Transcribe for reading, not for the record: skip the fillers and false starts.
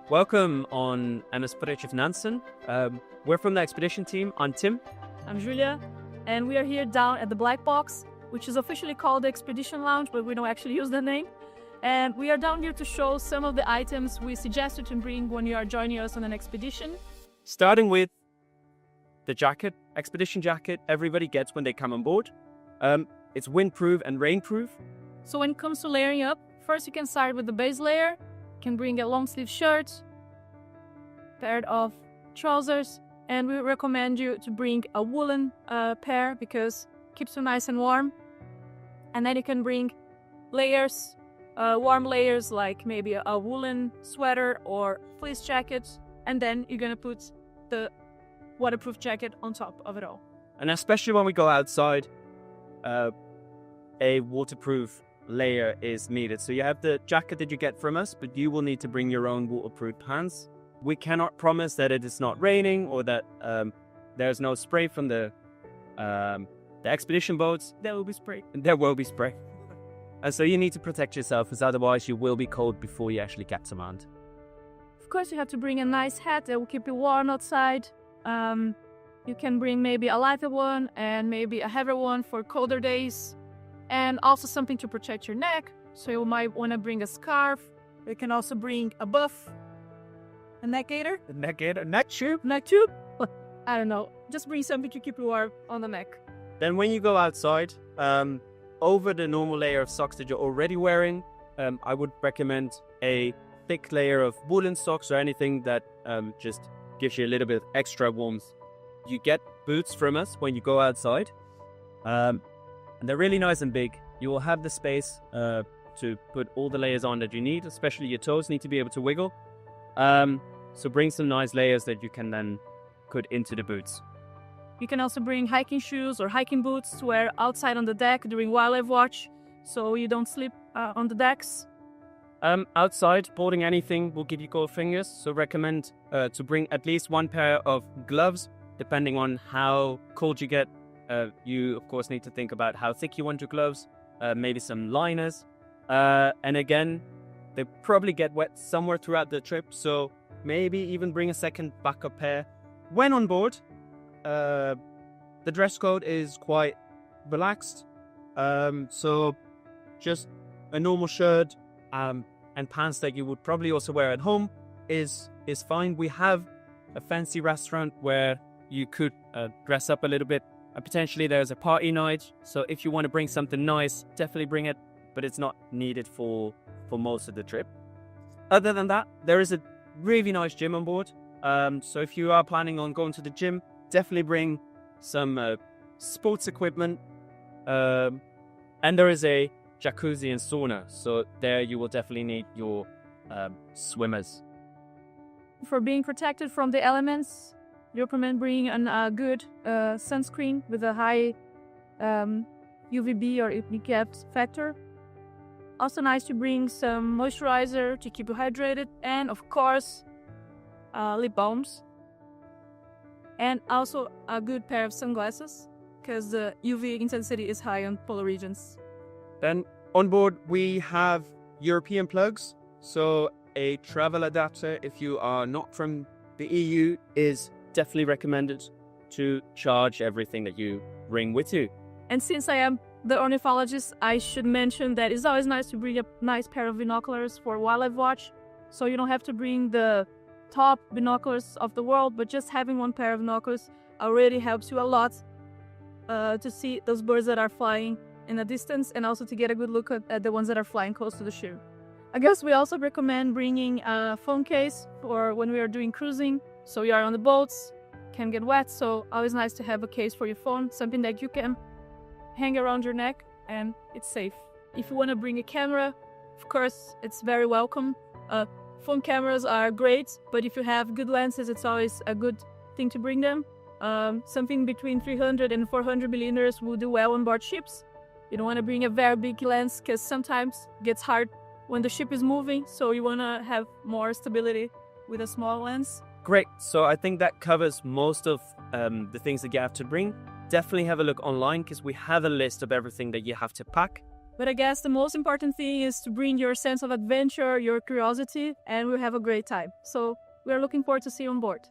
Welcome on en expedition Nansen. We're from the expedition team. I'm Tim. I'm Julia, and we are here down at the Black Box, which is officially called the Expedition Lounge, but we don't actually use the name. And we are down here to show some of the items we suggested to bring when you are joining us on an expedition. Starting with the jacket, expedition jacket everybody gets when they come on board. It's windproof and rainproof. So when it comes to layering up, first you can start with the base layer. You can bring a long sleeve shirt, pair of trousers, and we recommend you to bring a woolen pair because it keeps you nice and warm. And then you can bring layers, warm layers like maybe a woolen sweater or fleece jacket, and then you're gonna put the waterproof jacket on top of it all. And especially when we go outside, a waterproof layer is needed. So you have the jacket that you get from us, but you will need to bring your own waterproof pants. We cannot promise that it is not raining or that there's no spray from the expedition boats. There will be spray. There will be spray. And so you need to protect yourself, because otherwise you will be cold before you actually get to land. Of course, you have to bring a nice hat that will keep you warm outside. You can bring maybe a lighter one and maybe a heavier one for colder days. And also something to protect your neck. So you might want to bring a scarf. You can also bring a buff, a neck gaiter. A neck gaiter? Neck tube? Neck tube? I don't know. Just bring something to keep you warm on the neck. Then when you go outside, over the normal layer of socks that you're already wearing, I would recommend a thick layer of woolen socks or anything that just gives you a little bit of extra warmth. You get boots from us when you go outside. And they're really nice and big. You will have the space to put all the layers on that you need, especially your toes need to be able to wiggle. So bring some nice layers that you can then put into the boots. You can also bring hiking shoes or hiking boots to wear outside on the deck during wildlife watch, so you don't slip on the decks. Outside, boarding anything will give you cold fingers, so recommend to bring at least one pair of gloves, depending on how cold you get. You, of course, need to think about how thick you want your gloves, maybe some liners. And again, they probably get wet somewhere throughout the trip, so maybe even bring a second backup pair. When on board, the dress code is quite relaxed, so just a normal shirt and pants that you would probably also wear at home is fine. We have a fancy restaurant where you could dress up a little bit. Potentially there's a party night, so if you want to bring something nice, definitely bring it, but it's not needed for most of the trip. Other than that, there is a really nice gym on board, so if you are planning on going to the gym, definitely bring some sports equipment, and there is a jacuzzi and sauna, so there you will definitely need your swimmers. For being protected from the elements, you recommend bringing a good sunscreen with a high UVB or UV factor. Also nice to bring some moisturizer to keep you hydrated, and of course lip balms. And also a good pair of sunglasses, because the UV intensity is high on polar regions. Then on board we have European plugs, so a travel adapter if you are not from the EU is definitely recommended to charge everything that you bring with you. And since I am the ornithologist, I should mention that it's always nice to bring a nice pair of binoculars for wildlife watch. So you don't have to bring the top binoculars of the world, but just having one pair of binoculars already helps you a lot to see those birds that are flying in the distance, and also to get a good look at the ones that are flying close to the ship. I guess we also recommend bringing a phone case for when we are doing cruising. So you are on the boats, can get wet, so always nice to have a case for your phone, something that you can hang around your neck and it's safe. If you want to bring a camera, of course, it's very welcome. Phone cameras are great, but if you have good lenses, it's always a good thing to bring them. Something between 300 and 400 millimeters will do well on board ships. You don't want to bring a very big lens because sometimes it gets hard when the ship is moving, so you want to have more stability with a small lens. Great, so I think that covers most of the things that you have to bring. Definitely have a look online, because we have a list of everything that you have to pack. But I guess the most important thing is to bring your sense of adventure, your curiosity, and we'll have a great time. So we're looking forward to see you on board.